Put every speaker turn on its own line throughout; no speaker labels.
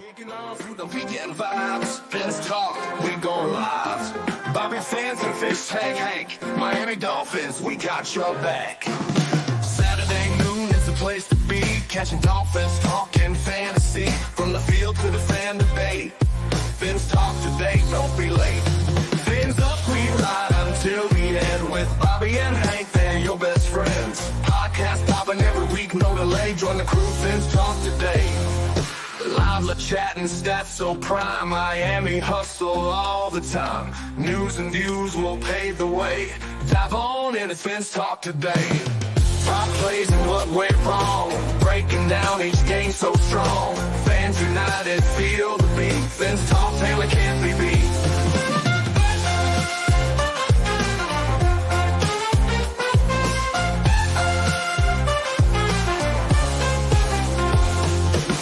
Kicking off with the weekend vibes. Fins talk, we going live. Bobby fans and Fish Tank Hank. Miami Dolphins, we got your back. Saturday noon is the place to be. Catching Dolphins, talking fantasy. From the field to the fan debate. Fins talk today, don't be late. Fins up, we ride until the end. With Bobby and Hank, they're your best friends. Podcast popping every week, no delay. Join the crew, Fins talk today. Live chatting, stats so prime. Miami hustle all the time. News and views will pave the way. Dive on in, it's Fins talk today. Top plays and what went wrong. Breaking down each game so strong. Fans united, feel the beat. Fins talk, Taylor can't be beat.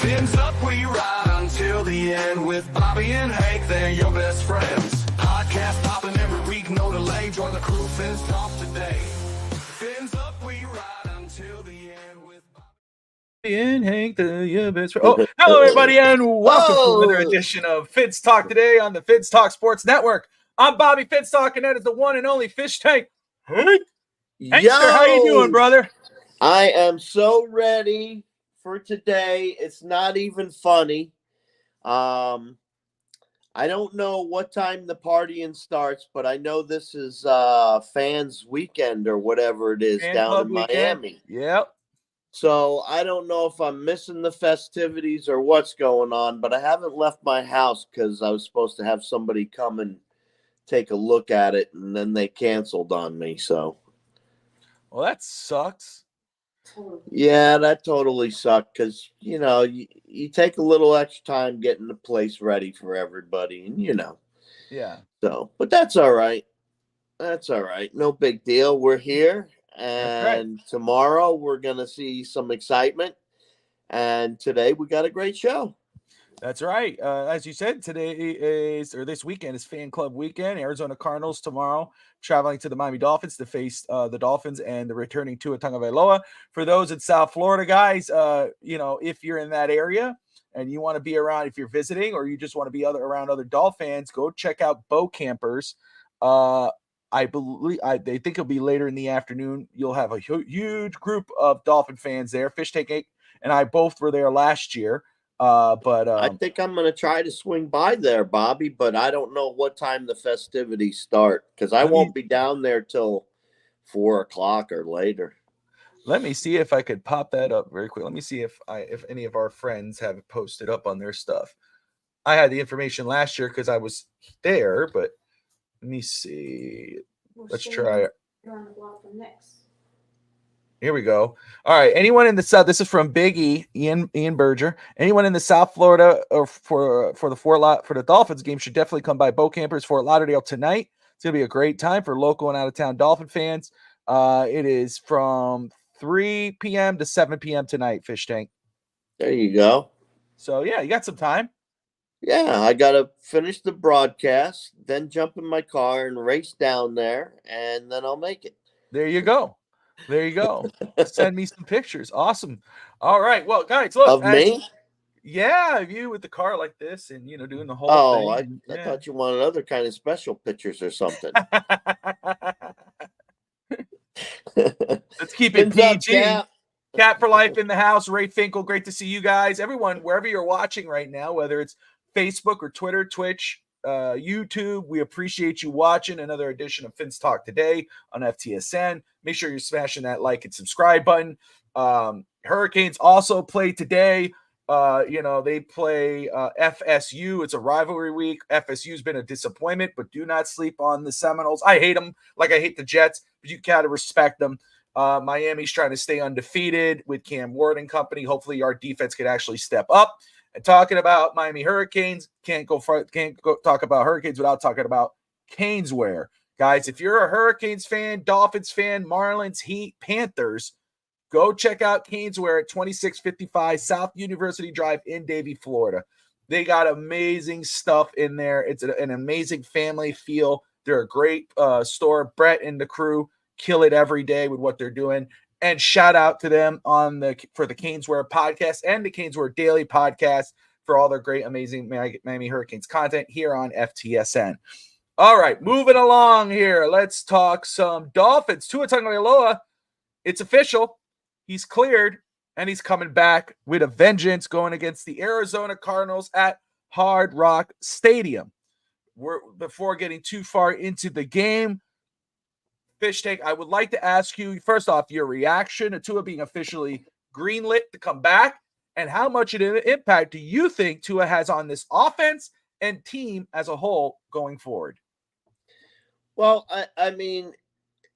Fins up, we ride until the end. With Bobby and Hank, they're your best friends. Podcast popping every week, no delay. Join the crew, Fins talk today. Fins up, we ride until the end. With Bobby
and Hank, they're your best friend. Oh, hello everybody, and welcome to another edition of Fins Talk today on the Fins Talk Sports Network. I'm Bobby Fins Talk, and that is the one and only Fish Tank. Hank, Hankster, how you doing, brother?
I am so ready for today. It's not even funny. I don't know what time the partying starts, but I know this is fans weekend or whatever it is down in Miami.
Yep.
So I don't know if I'm missing the festivities or what's going on, but I haven't left my house because I was supposed to have somebody come and take a look at it, and then they canceled on me. So,
well, that sucks.
Yeah, that totally sucked because, you know, you take a little extra time getting the place ready for everybody, and, you know.
Yeah.
So, but that's all right. That's all right. No big deal. We're here, and tomorrow we're going to see some excitement, and today we got a great show.
That's right. As you said, this weekend is Fan Club Weekend. Arizona Cardinals tomorrow traveling to the Miami Dolphins to face the Dolphins and the returning Tua Tagovailoa. For those in South Florida, guys, if you're in that area and you want to be around, if you're visiting or you just want to be around other Dolphin fans, go check out Bow Campers. I believe they think it'll be later in the afternoon. You'll have a huge group of Dolphin fans there. Fish Tank and I both were there last year. But
I think I'm going to try to swing by there, Bobby, but I don't know what time the festivities start because I won't be down there till 4:00 or later.
Let me see if I could pop that up very quick. Let me see if any of our friends have it posted up on their stuff. I had the information last year because I was there, but let me see. Let's try it. Here we go. All right. Anyone in the South, this is from Big E, Ian Berger. Anyone in the South Florida or for the Dolphins game should definitely come by Bow Campers, Fort Lauderdale tonight. It's going to be a great time for local and out-of-town Dolphin fans. It is from 3 p.m. to 7 p.m. tonight, Fish Tank.
There you go.
So, yeah, you got some time.
Yeah, I got to finish the broadcast, then jump in my car and race down there, and then I'll make it.
There you go. There you go. Send me some pictures. Awesome. All right. Well, guys, look.
Of me?
Yeah, of you with the car like this and, doing the whole thing.
I thought you wanted other kind of special pictures or something.
Let's keep it PG. Cat for life in the house. Ray Finkel, great to see you guys. Everyone, wherever you're watching right now, whether it's Facebook or Twitter, Twitch, YouTube, we appreciate you watching another edition of Fins Talk today on FTSN. Make sure you're smashing that like and subscribe button. Hurricanes also play today. They play FSU. It's a rivalry week. FSU's been a disappointment, but do not sleep on the Seminoles. I hate them like I hate the Jets, but you gotta respect them. Miami's trying to stay undefeated with Cam Ward and company. Hopefully our defense could actually step up. And talking about Miami Hurricanes, can't go talk about Hurricanes without talking about Caneswear. Guys, if you're a Hurricanes fan, Dolphins fan, Marlins, Heat, Panthers, go check out Caneswear at 2655 South University Drive in Davie, Florida. They got amazing stuff in there. It's an amazing family feel. They're a great store. Brett and the crew kill it every day with what they're doing. And shout out to them for the Caneswear podcast and the Caneswear Daily podcast for all their great, amazing Miami Hurricanes content here on FTSN. All right, moving along here. Let's talk some Dolphins. Tua Tagovailoa, it's official. He's cleared, and he's coming back with a vengeance, going against the Arizona Cardinals at Hard Rock Stadium. Before getting too far into the game, Fish Take, I would like to ask you, first off, your reaction to Tua being officially greenlit to come back, and how much of an impact do you think Tua has on this offense and team as a whole going forward?
Well, I mean,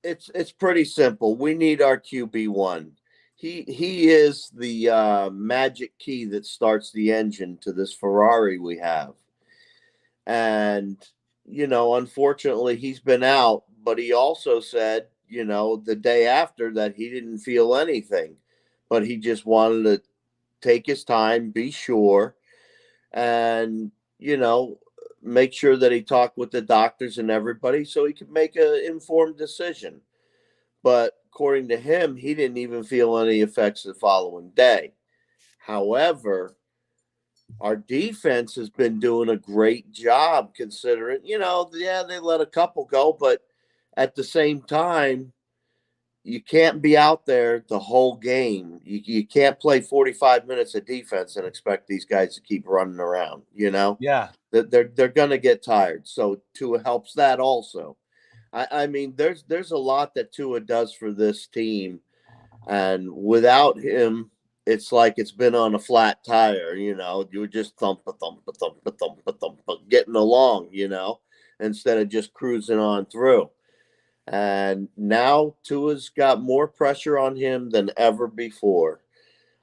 it's pretty simple. We need our QB1. He is the magic key that starts the engine to this Ferrari we have. And, unfortunately, he's been out, but he also said, the day after that he didn't feel anything, but he just wanted to take his time, be sure, and, make sure that he talked with the doctors and everybody so he could make an informed decision. But according to him, he didn't even feel any effects the following day. However, our defense has been doing a great job considering, they let a couple go, but at the same time, you can't be out there the whole game. You can't play 45 minutes of defense and expect these guys to keep running around,
Yeah.
They're going to get tired. So Tua helps that also. I mean, there's a lot that Tua does for this team. And without him, it's like it's been on a flat tire, you're just getting along, instead of just cruising on through. And now Tua's got more pressure on him than ever before.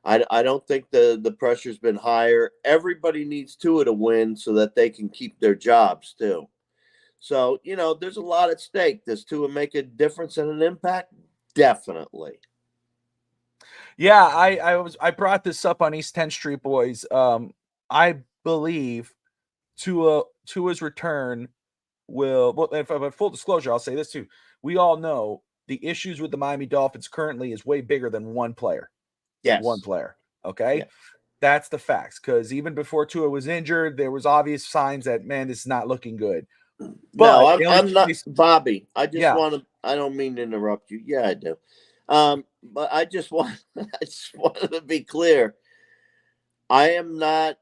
I don't think the pressure's been higher. Everybody needs Tua to win so that they can keep their jobs too. So, there's a lot at stake. Does Tua make a difference and an impact? Definitely.
Yeah, I brought this up on East 10th Street Boys. I believe Tua's return will, if full disclosure, I'll say this too. We all know the issues with the Miami Dolphins currently is way bigger than one player.
Yes.
One player. Okay.
Yes.
That's the facts. Because even before Tua was injured, there was obvious signs that, man, this is not looking good.
But no, I'm not, Bobby. I don't mean to interrupt you. Yeah, I do. But I just wanted to be clear. I am not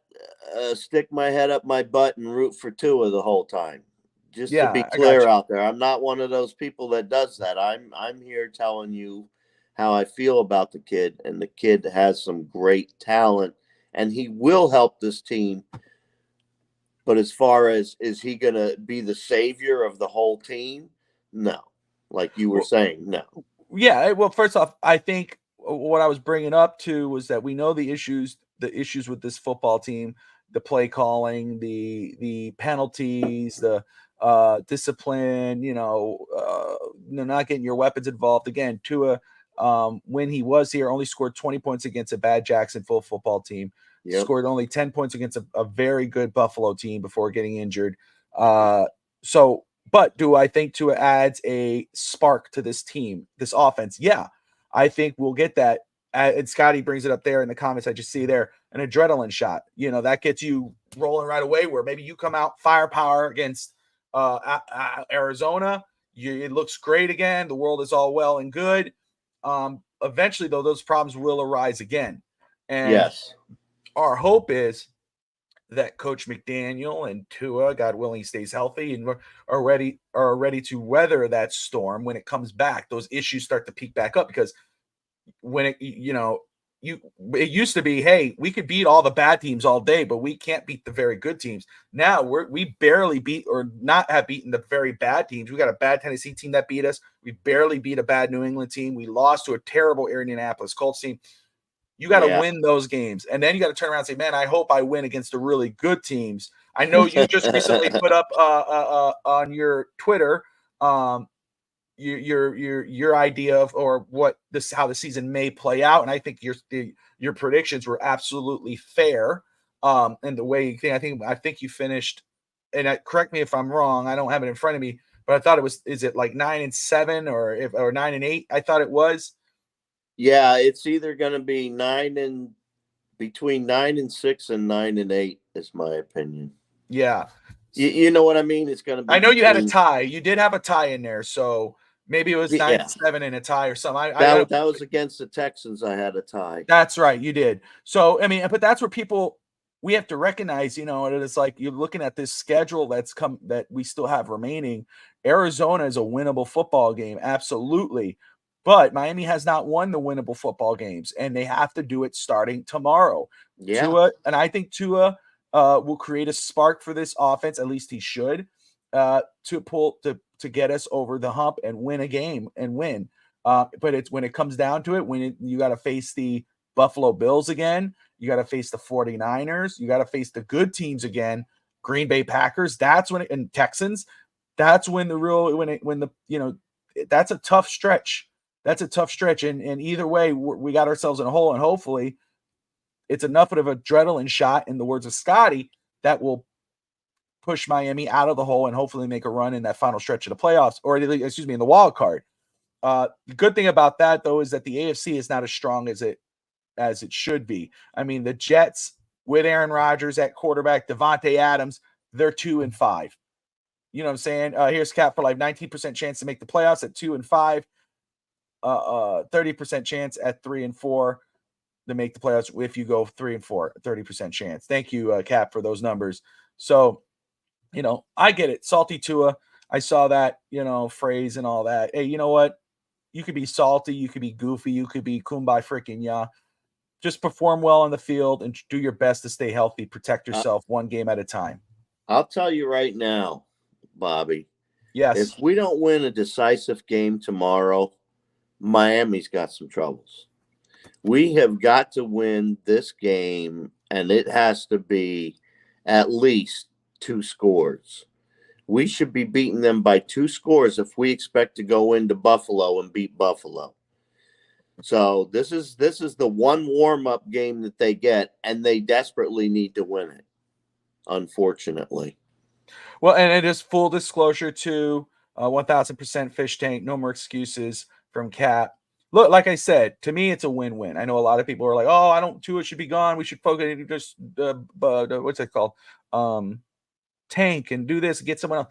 stick my head up my butt and root for Tua the whole time. Just to be clear out there, I'm not one of those people that does that. I'm here telling you how I feel about the kid, and the kid has some great talent, and he will help this team. But as far as, is he going to be the savior of the whole team? No. Like you were saying, no.
Yeah. Well, first off, I think what I was bringing up to was that we know the issues with this football team, the play calling, the penalties, the discipline, not getting your weapons involved. Again, Tua, when he was here, only scored 20 points against a bad Jacksonville football team. Yep. Scored only 10 points against a very good Buffalo team before getting injured. But do I think Tua adds a spark to this team, this offense? Yeah, I think we'll get that. And Scotty brings it up there in the comments. I just see there an adrenaline shot. That gets you rolling right away, where maybe you come out firepower against Arizona. It looks great again. The world is all well and good. Eventually, though, those problems will arise again. And
yes,
our hope is that Coach McDaniel and Tua, God willing, stays healthy and are ready to weather that storm when it comes back. Those issues start to peak back up, because when it used to be, hey, we could beat all the bad teams all day, but we can't beat the very good teams. Now we barely beat, or not have beaten, the very bad teams. We got a bad Tennessee team that beat us. We barely beat a bad New England team. We lost to a terrible Indianapolis Colts team. You got to win those games, and then you got to turn around and say, man, I hope I win against the really good teams. I know you just recently put up on your Twitter your idea of, or how the season may play out, and I think your predictions were absolutely fair. And the way you think, I think you finished, and correct me if I'm wrong, I don't have it in front of me, but I thought is it like 9-7 or 9-8? I thought it was.
Yeah, it's either going to be 9-7 between 9-6 and 9-8 is my opinion.
Yeah.
You know what I mean? It's going to be.
I know you had a tie. You did have a tie in there, so maybe it was 9-7 and a tie or something.
That was against the Texans. I had a tie.
That's right, you did. So I mean, but that's where we have to recognize, it's like you're looking at this schedule that we still have remaining. Arizona is a winnable football game, absolutely. But Miami has not won the winnable football games, and they have to do it starting tomorrow.
Yeah.
I think Tua will create a spark for this offense. At least he should, to get us over the hump and win a game and win. But it's when it comes down to it, you got to face the Buffalo Bills again, you got to face the 49ers, you got to face the good teams again, Green Bay Packers. That's when and Texans. That's when that's a tough stretch. That's a tough stretch, and either way, we got ourselves in a hole, and hopefully, it's enough of an adrenaline shot, in the words of Scotty, that will push Miami out of the hole and hopefully make a run in that final stretch of the playoffs, or in the wild card. The good thing about that, though, is that the AFC is not as strong as it should be. I mean, the Jets with Aaron Rodgers at quarterback, Devontae Adams, they're 2-5. You know what I'm saying? Here's Cap for Life: 19% chance to make the playoffs at 2-5. 30% chance at 3-4 to make the playoffs if you go 3-4. 30% chance. Thank you, Cap, for those numbers. So, I get it. Salty Tua. I saw that, phrase and all that. Hey, you know what? You could be salty, you could be goofy, you could be kumbaya freaking yeah. Just perform well on the field and do your best to stay healthy. Protect yourself one game at a time.
I'll tell you right now, Bobby.
Yes.
If we don't win a decisive game tomorrow, Miami's got some troubles. We have got to win this game, and it has to be at least 2 scores. We should be beating them by 2 scores if we expect to go into Buffalo and beat Buffalo. So this is the one warm-up game that they get, and they desperately need to win it, unfortunately.
Well, and it is full disclosure to 1,000% Fish Tank. No more excuses from Cap. Look, like I said, to me, it's a win-win. I know a lot of people are like, "Oh, Tua should be gone. We should focus just what's it called? Tank and do this and get someone else."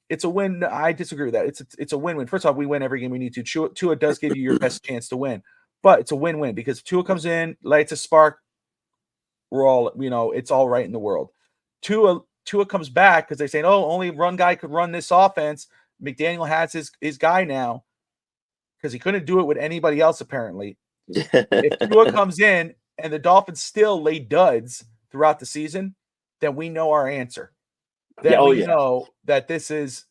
It's a win. I disagree with that. It's a win-win. First off, we win every game we need to. Tua does give you your best chance to win, but it's a win-win because Tua comes in, lights a spark. We're all, it's all right in the world. Tua comes back because they're saying, only one guy could run this offense. McDaniel has his guy now because he couldn't do it with anybody else apparently. If Tua comes in and the Dolphins still lay duds throughout the season, then we know our answer. Then we know that this is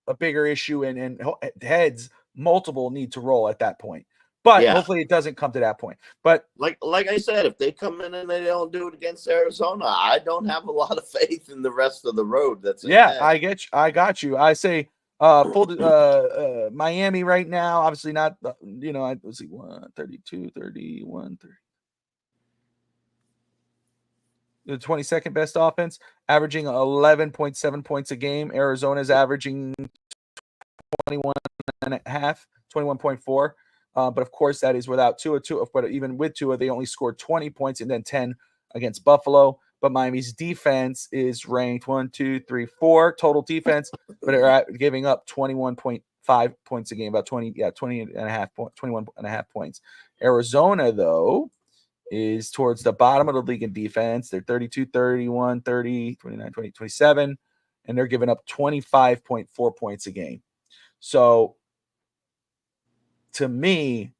a bigger issue and heads multiple need to roll at that point. But hopefully it doesn't come to that point. But
like I said, if they come in and they don't do it against Arizona, I don't have a lot of faith in the rest of the road. That's
I get you. I got you. I say Miami right now, obviously not. Let's see, 32, 31, 30. The 22nd best offense, averaging 11.7 points a game. Arizona's averaging 21.4. But of course, that is without Tua. But even with Tua, they only scored 20 points and then 10 against Buffalo. But Miami's defense is ranked 4 total defense, but they're giving up 21.5 points a game, about 20 and a half, 21 and a half points. Arizona, though, is towards the bottom of the league in defense. They're 32, 31, 30, 29, 20, 27, and they're giving up 25.4 points a game. So, to me,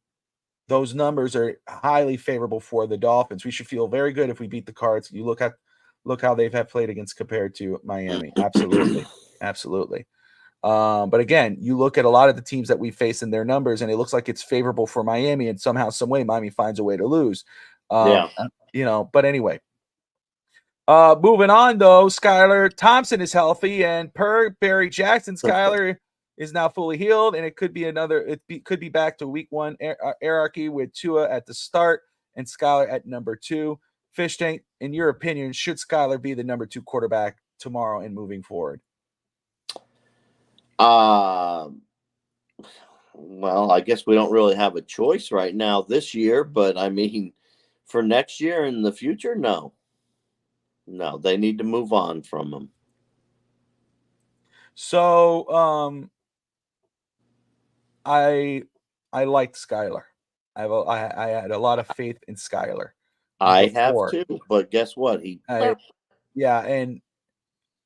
those numbers are highly favorable for the Dolphins. We should feel very good if we beat the Cards. You look how they've played against compared to Miami. Absolutely. Absolutely. But again, you look at a lot of the teams that we face in their numbers, and it looks like it's favorable for Miami, and somehow, some way, Miami finds a way to lose. But anyway. Moving on, though, Skylar Thompson is healthy, and per Barry Jackson, Skylar is now fully healed, and it could be could be back to week 1 hierarchy with Tua at the start and Skylar at number 2. Fish Tank, in your opinion, should Skylar be the number 2 quarterback tomorrow and moving forward?
Well, I guess we don't really have a choice right now this year, but I mean, For next year in the future, no. No, they need to move on from him.
So, I liked Skyler. I had a lot of faith in Skyler
I have
before.
too, but guess what?
Yeah, and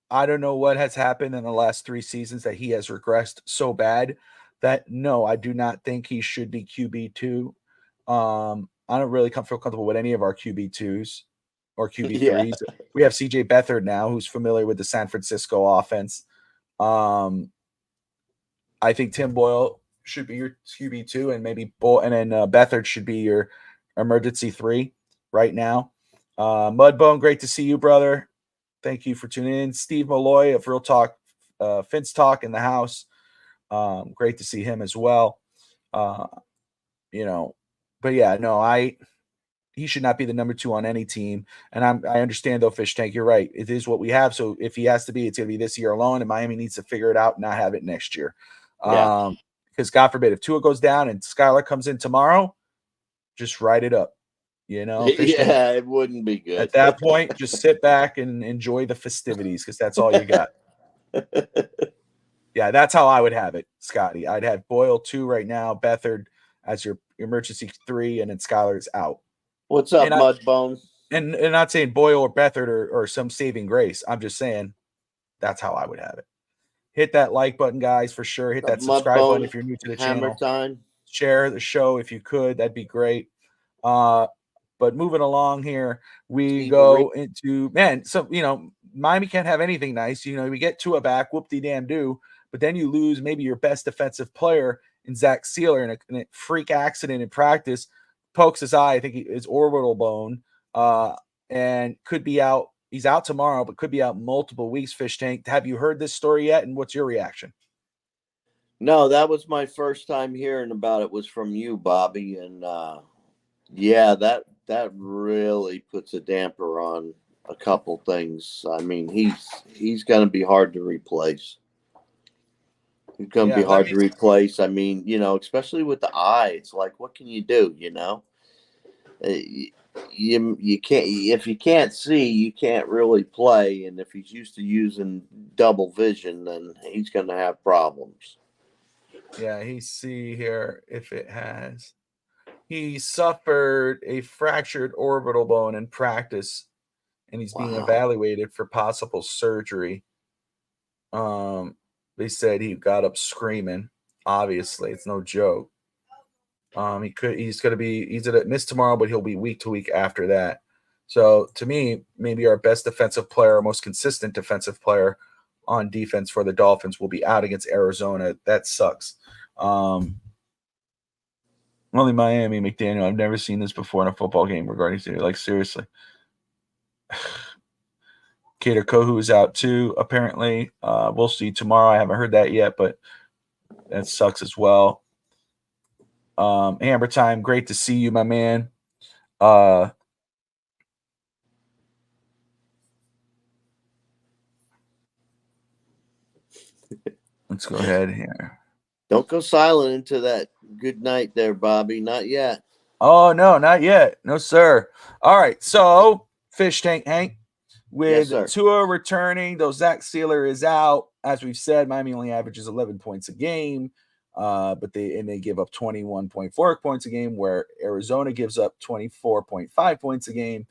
I don't know what has happened in the last 3 seasons that he has regressed so bad that no, I do not think he should be QB2. I don't really feel comfortable with any of our QB2s or
Yeah.
QB3s. We have CJ Beathard now, who's familiar with the San Francisco offense. I think Tim Boyle should be your QB2, and maybe and then Beathard should be your emergency 3 right now. Mudbone, great to see you, brother. Thank you for tuning in. Steve Malloy of Real Talk, Finch Talk in the house. Great to see him as well. You know, but yeah, no, he should not be the number 2 on any team. And I understand though, Fish Tank, you're right. It is what we have. So if he has to be, it's going to be this year alone, and Miami needs to figure it out and not have it next year.
Yeah.
Because God forbid, if Tua goes down and Skylar comes in tomorrow, just write it up. Fish Tank.
Yeah, it wouldn't be good.
At that point, just sit back and enjoy the festivities because that's all you got. Yeah, that's how I would have it, Scotty. I'd have Boyle 2 right now, Beathard as your emergency 3, and then Skylar's out.
What's up, Mudbone?
And not saying Boyle or Beathard or some saving grace. I'm just saying that's how I would have it. Hit that like button, guys, for sure. Hit that subscribe button if you're new to the channel.
Time.
Share the show if you could. That'd be great. But moving along here, we go into So Miami can't have anything nice. We get Tua back, whoop-de-damn-do, but then you lose maybe your best defensive player in Zach Sealer in a freak accident in practice. Pokes his eye, I think his orbital bone, and could be out. He's out tomorrow, but could be out multiple weeks, Fish Tank. Have you heard this story yet, and what's your reaction?
No, that was my first time hearing about it, was from you, Bobby. And yeah, that really puts a damper on a couple things. I mean, he's going to be hard to replace. He's going to be hard to replace. I mean, especially with the eye, it's like, what can you do? You can't, if you can't see, you can't really play. And if he's used to using double vision, then he's going to have problems.
Yeah, see here if it has. He suffered a fractured orbital bone in practice, and he's being evaluated for possible surgery. They said he got up screaming. Obviously, it's no joke. He's going to miss tomorrow, but he'll be week to week after that. So to me, maybe our best defensive player, most consistent defensive player on defense for the Dolphins will be out against Arizona. That sucks. Only Miami, McDaniel. I've never seen this before in a football game regarding to, like, seriously. Kader Kohu is out too, apparently. We'll see tomorrow. I haven't heard that yet, but that sucks as well. Amber Time, great to see you, my man. Let's go ahead here.
Don't go silent into that good night there, Bobby. Not yet.
Oh, no, not yet. No, sir. All right. So, Fish Tank Hank, with Tua returning, though Zach Sealer is out. As we've said, Miami only averages 11 points a game, but they give up 21.4 points a game, where Arizona gives up 24.5 points a game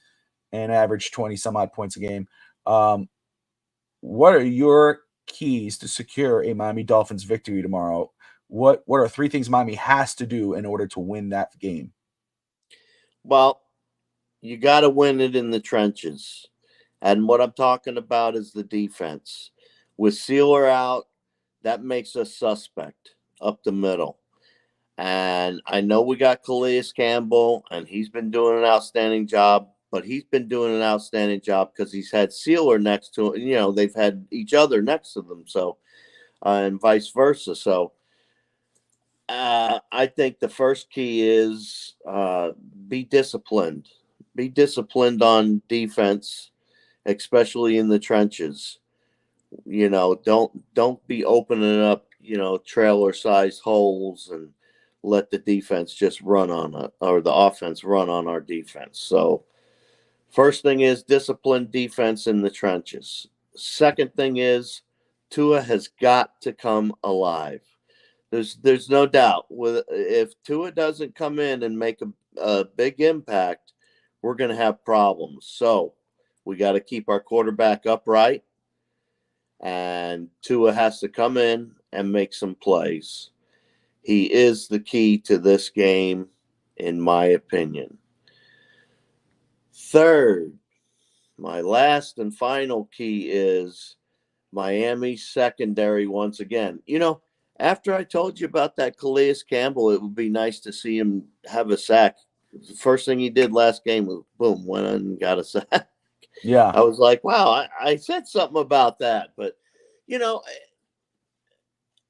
and average 20 some odd points a game. What are your keys to secure a Miami Dolphins victory tomorrow? What are 3 things Miami has to do in order to win that game?
Well, you got to win it in the trenches. And what I'm talking about is the defense. With Sealer out, that makes us suspect up the middle. And I know we got Calais Campbell, and he's been doing an outstanding job, but he's been doing an outstanding job because he's had Sealer next to him. They've had each other next to them, so and vice versa. So I think the first key is be disciplined. Be disciplined on defense, especially in the trenches. Don't be opening up, trailer-sized holes and let the defense just run on or the offense run on our defense. So first thing is disciplined defense in the trenches. Second thing is Tua has got to come alive. There's no doubt if Tua doesn't come in and make a big impact, we're going to have problems. So we got to keep our quarterback upright, and Tua has to come in and make some plays. He is the key to this game, in my opinion. Third, my last and final key is Miami's secondary once again. After I told you about that Calais Campbell, it would be nice to see him have a sack. The first thing he did last game was, boom, went and got a sack.
Yeah.
I was like, wow, I said something about that. But,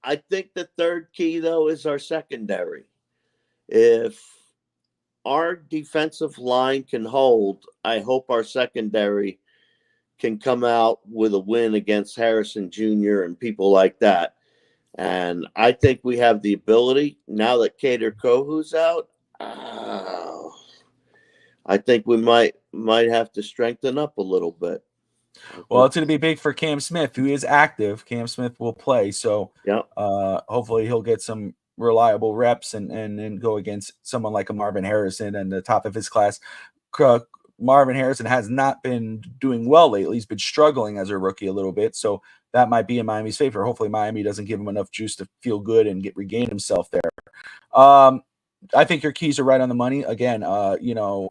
I think the third key, though, is our secondary. If our defensive line can hold, I hope our secondary can come out with a win against Harrison Jr. and people like that. And I think we have the ability, now that Kader Kohu's out, I think we might have to strengthen up a little bit.
Well, it's going to be big for Cam Smith, who is active. Cam Smith will play. So hopefully he'll get some reliable reps and go against someone like a Marvin Harrison and the top of his class. Marvin Harrison has not been doing well lately. He's been struggling as a rookie a little bit. So that might be in Miami's favor. Hopefully Miami doesn't give him enough juice to feel good and regain himself there. I think your keys are right on the money. Again, no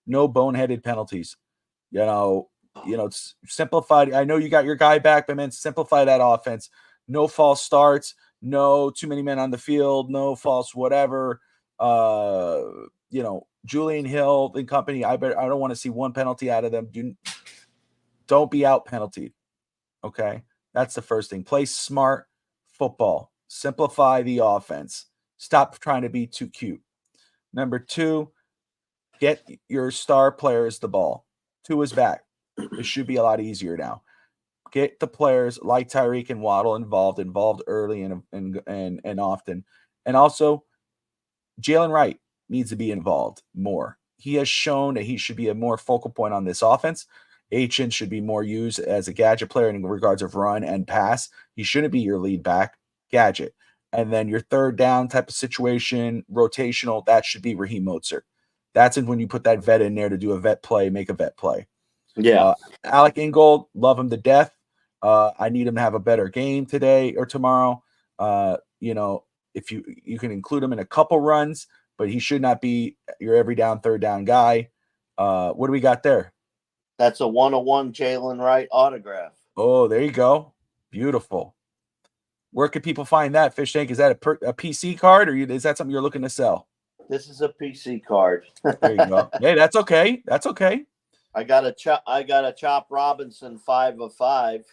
boneheaded penalties. It's simplified. I know you got your guy back, but man, simplify that offense. No false starts, no too many men on the field, no false whatever. Julian Hill and company, I don't want to see one penalty out of them. Don't be out penaltied. Okay. That's the first thing. Play smart football. Simplify the offense. Stop trying to be too cute. Number 2, get your star players the ball. 2 is back. It should be a lot easier now. Get the players like Tyreek and Waddle involved early and often. And also, Jalen Wright needs to be involved more. He has shown that he should be a more focal point on this offense. Achin should be more used as a gadget player in regards of run and pass. He shouldn't be your lead back, gadget. And then your third down type of situation, rotational, that should be Raheem Mostert. That's when you put that vet in there to do a vet play, make a vet play.
Yeah.
Alec Ingold, love him to death. I need him to have a better game today or tomorrow. If you can include him in a couple runs, but he should not be your every down, third down guy. What do we got there?
That's a 101 Jalen Wright autograph.
Oh, there you go. Beautiful. Where can people find that, Fish Tank? Is that a PC card, or is that something you're looking to sell?
This is a PC card.
There you go. Hey, that's okay. That's okay.
I got a Chop Robinson 5 of 5.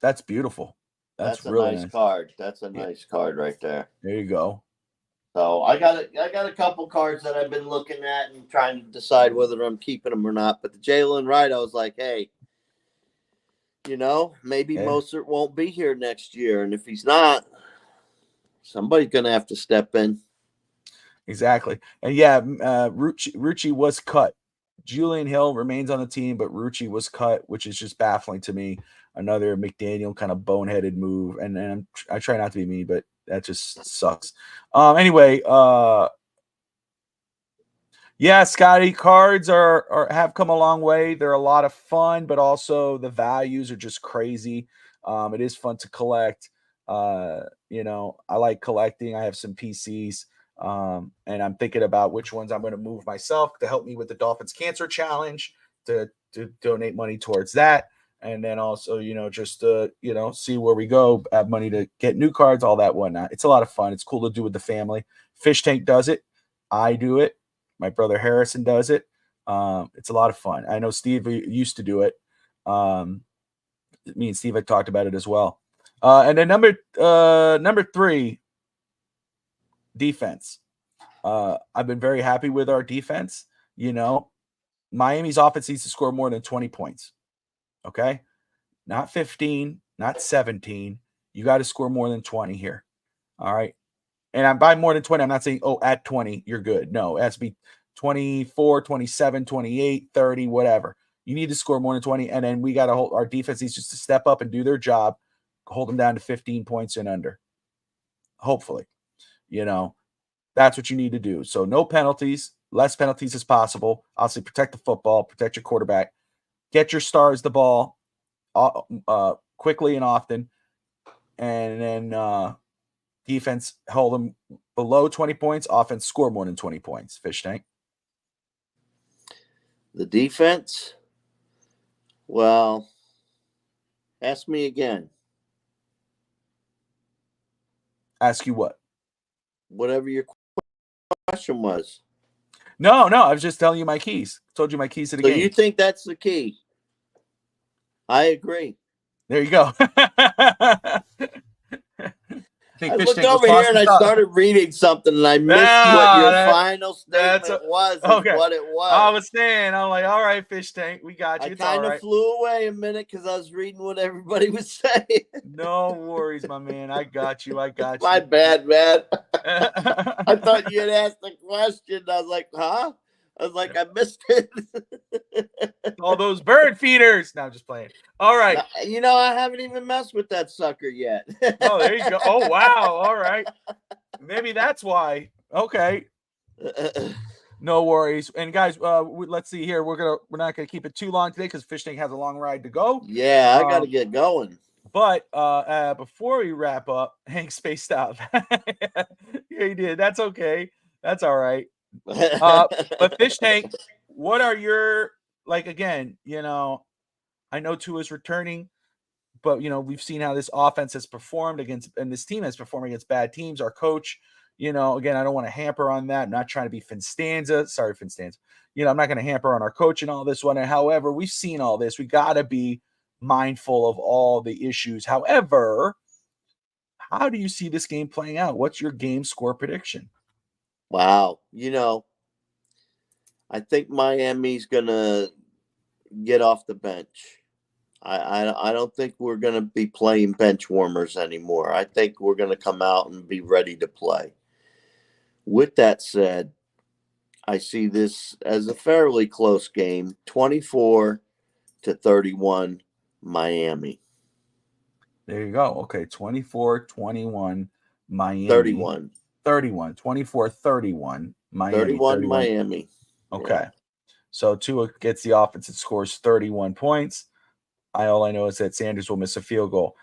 That's beautiful. That's
a
really
nice card. That's a nice card right there.
There you go.
So I got a couple cards that I've been looking at and trying to decide whether I'm keeping them or not. But the Jalen Wright, I was like, hey, maybe Mostert won't be here next year, and if he's not, somebody's gonna have to step in.
Exactly. And Rucci was cut. Julian Hill remains on the team, but Rucci was cut, which is just baffling to me. Another McDaniel kind of boneheaded move, and I try not to be mean, but that just sucks. Anyway, Scotty, cards have come a long way. They're a lot of fun, but also the values are just crazy. It is fun to collect. I like collecting. I have some PCs. And I'm thinking about which ones I'm going to move myself to help me with the Dolphins Cancer Challenge to donate money towards that. And then also, just see where we go, have money to get new cards, all that whatnot. It's a lot of fun. It's cool to do with the family. Fish Tank does it. I do it. My brother Harrison does it. It's a lot of fun. I know Steve used to do it. Me and Steve had talked about it as well. And then number 3, defense. I've been very happy with our defense. Miami's offense needs to score more than 20 points. Okay? Not 15, not 17. You got to score more than 20 here. All right? And I'm by more than 20. I'm not saying, at 20, you're good. No, it has to be 24, 27, 28, 30, whatever. You need to score more than 20. And then we got to hold our defense needs just to step up and do their job, hold them down to 15 points and under. Hopefully, that's what you need to do. So no penalties, less penalties as possible. Obviously, protect the football, protect your quarterback, get your stars the ball quickly and often. And then defense hold them below 20 points. Offense score more than 20 points. Fish tank.
The defense? Well, ask me again.
Ask you what?
Whatever your question was.
No. I was just telling you my keys. Told you my keys to the game.
So you think that's the key? I agree.
There you go.
I looked over here and I started reading something and I missed what your final statement was.
Okay.
What it was.
I was saying, I'm like, all right, fish tank, we got you.
I kind of flew away a minute because I was reading what everybody was saying.
No worries, my man. I got you.
My bad, man. I thought you had asked the question. I was like, huh? I was like, I missed it.
All those bird feeders. No, I'm just playing. All right.
I haven't even messed with that sucker yet.
Oh, there you go. Oh, wow. All right. Maybe that's why. Okay. No worries. And guys, let's see here. We're not gonna keep it too long today because Fish Tank has a long ride to go.
Yeah, I gotta get going.
But before we wrap up, Hank spaced out. Yeah, he did. That's okay. That's all right. But Fish Tank, what are your again, I know Tua's returning, but we've seen how this offense has performed and this team has performed against bad teams. Our coach, again, I don't want to hamper on that. I'm not trying to be Finstanza. Sorry, Finstanza. I'm not going to hamper on our coach and all this one. And however, we've seen all this. We got to be mindful of all the issues. However, how do you see this game playing out? What's your game score prediction?
Wow. I think Miami's going to get off the bench. I don't think we're going to be playing bench warmers anymore. I think we're going to come out and be ready to play. With that said, I see this as a fairly close game, 24-31 Miami.
There you go. Okay, 24-21 Miami.
31.
24-31 Miami.
31 Miami.
Okay.
Yeah.
So Tua gets the offense and scores 31 points. All I know is that Sanders will miss a field goal.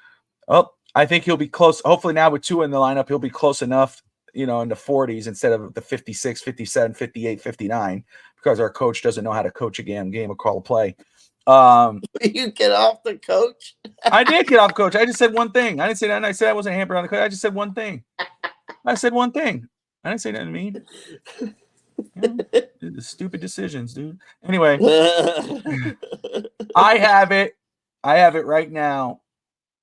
Oh, I think he'll be close. Hopefully now with Tua in the lineup, he'll be close enough, in the 40s instead of the 56, 57, 58, 59, because our coach doesn't know how to coach a game or call a play.
You get off the coach?
I did get off coach. I just said one thing. I didn't say that. And I said I wasn't hampering on the coach. I just said one thing. I said one thing. I didn't say nothing mean. The stupid decisions, dude. Anyway, I have it right now.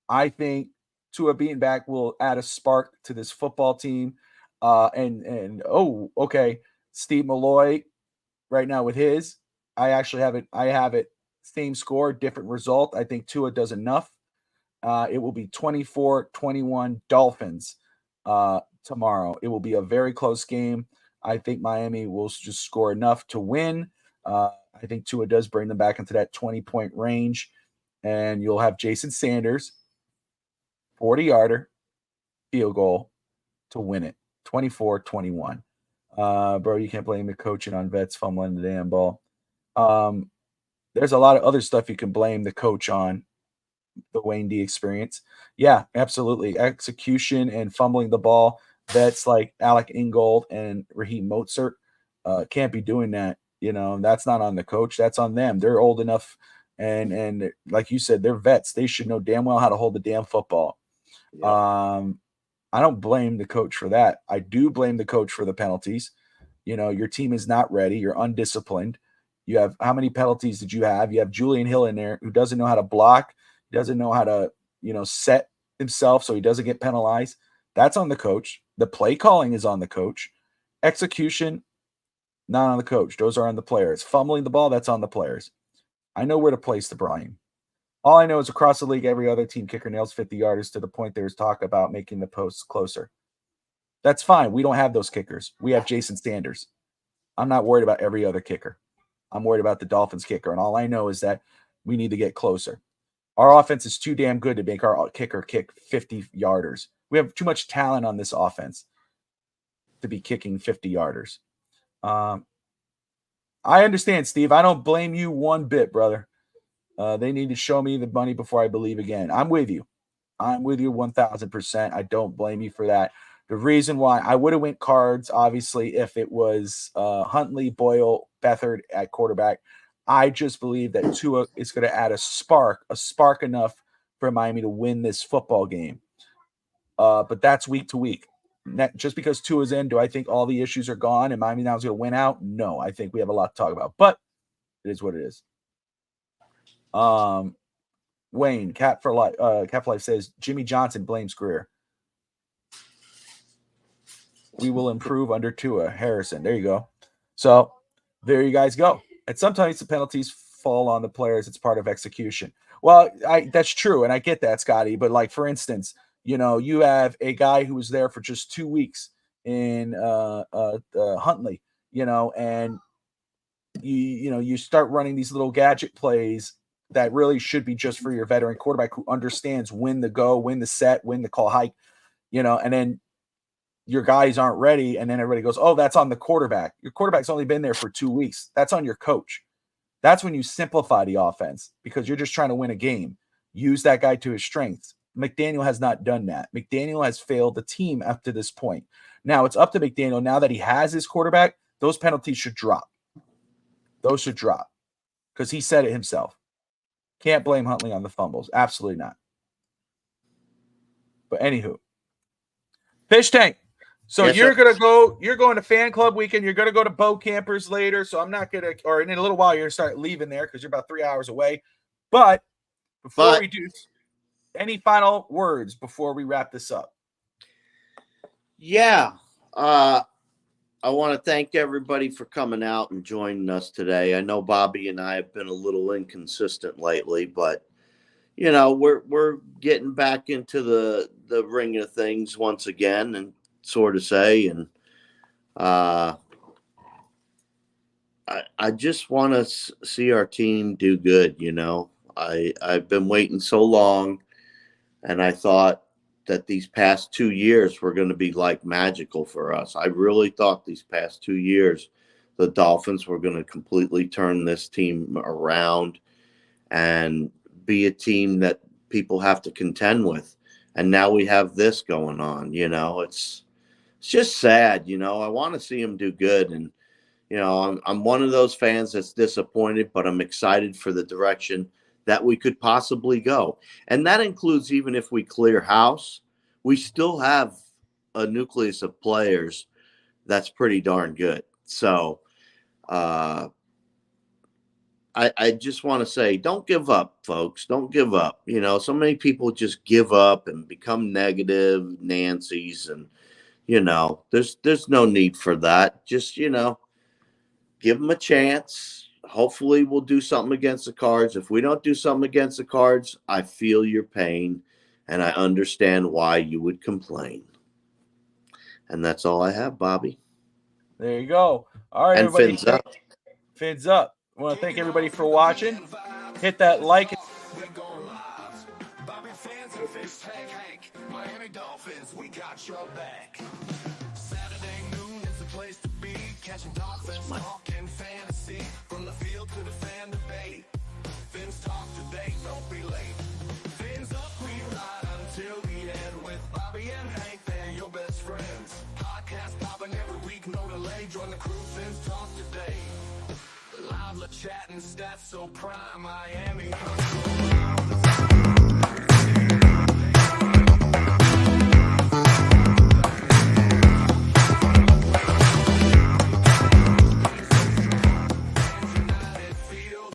I think Tua being back will add a spark to this football team. Okay. Steve Malloy right now with his. I actually have it. I have it. Same score, different result. I think Tua does enough. It will be 24-21 Dolphins tomorrow. It will be a very close game. I think Miami will just score enough to win. I think Tua does bring them back into that 20-point range. And you'll have Jason Sanders, 40-yarder, field goal to win it, 24-21. Bro, you can't blame the coaching on vets fumbling the damn ball. There's a lot of other stuff you can blame the coach on, the Wayne D experience. Yeah, absolutely. Execution and fumbling the ball. Vets like Alec Ingold and Raheem Mostert can't be doing that. That's not on the coach. That's on them. They're old enough. And like you said, they're vets. They should know damn well how to hold the damn football. Yeah. I don't blame the coach for that. I do blame the coach for the penalties. Your team is not ready. You're undisciplined. You have how many penalties did you have? You have Julian Hill in there who doesn't know how to block, doesn't know how to, set himself so he doesn't get penalized. That's on the coach. The play calling is on the coach. Execution, not on the coach. Those are on the players. Fumbling the ball, that's on the players. I know where to place the blame. All I know is across the league, every other team kicker nails 50 yarders to the point there's talk about making the posts closer. That's fine. We don't have those kickers. We have Jason Sanders. I'm not worried about every other kicker. I'm worried about the Dolphins kicker. And all I know is that we need to get closer. Our offense is too damn good to make our kicker kick 50-yarders. We have too much talent on this offense to be kicking 50-yarders. I understand, Steve. I don't blame you one bit, brother. They need to show me the money before I believe again. I'm with you. I'm with you 1,000%. I don't blame you for that. The reason why I would have went Cards, obviously, if it was Huntley, Boyle, Beathard at quarterback. I just believe that Tua is going to add a spark enough for Miami to win this football game. But that's week to week. Just because Tua's in, do I think all the issues are gone and Miami now is going to win out? No, I think we have a lot to talk about. But it is what it is. Wayne, Cat for Life says, Jimmy Johnson blames Greer. We will improve under Tua. Harrison, there you go. So there you guys go. And sometimes the penalties fall on the players. It's part of execution. Well, that's true, and I get that, Scotty. But like, for instance, you have a guy who was there for just 2 weeks in Huntley, and you start running these little gadget plays that really should be just for your veteran quarterback who understands when to go, when to set, when to call hike, and then your guys aren't ready, and then everybody goes, oh, that's on the quarterback. Your quarterback's only been there for 2 weeks. That's on your coach. That's when you simplify the offense because you're just trying to win a game. Use that guy to his strengths. McDaniel has not done that. McDaniel has failed the team up to this point. Now it's up to McDaniel. Now that he has his quarterback, those penalties should drop. Those should drop because he said it himself. Can't blame Huntley on the fumbles. Absolutely not. But anywho, Fish Tank. So
yes,
you're going to fan club weekend. You're going to go to Bow Campers later. So I'm not going to, or in a little while, you're going to start leaving there because you're about 3 hours away. But before we do, any final words before we wrap this up?
Yeah. I want to thank everybody for coming out and joining us today. I know Bobby and I have been a little inconsistent lately, but we're getting back into the ring of things once again, and sort of say, and I just want to see our team do good. I've been waiting so long, and I thought that these past 2 years were going to be like magical for us. I really thought these past 2 years the Dolphins were going to completely turn this team around and be a team that people have to contend with. And now we have this going on. It's just sad. I want to see them do good. And, I'm one of those fans that's disappointed, but I'm excited for the direction that we could possibly go. And that includes even if we clear house, we still have a nucleus of players that's pretty darn good. So I just want to say, don't give up, folks. Don't give up. So many people just give up and become negative Nancy's, and, there's no need for that. Just, give them a chance. Hopefully we'll do something against the Cards. If we don't do something against the Cards, I feel your pain, and I understand why you would complain. And that's all I have, Bobby.
There you go. All right,
and
everybody.
fins up.
Fins up. I want to thank everybody for watching. Hit that like.
Bobby fans and Fish Tank, Miami Dolphins, we got your back. Saturday noon is the place to be. Catching Dolphins talking fantasy. From the field to the fan debate. Fins talk today, don't be late. Fins up, we ride until the end with Bobby and Hank. They're your best friends. Podcast popping every week, no delay. Join the crew, Fins talk today. Live chat and stats so prime Miami.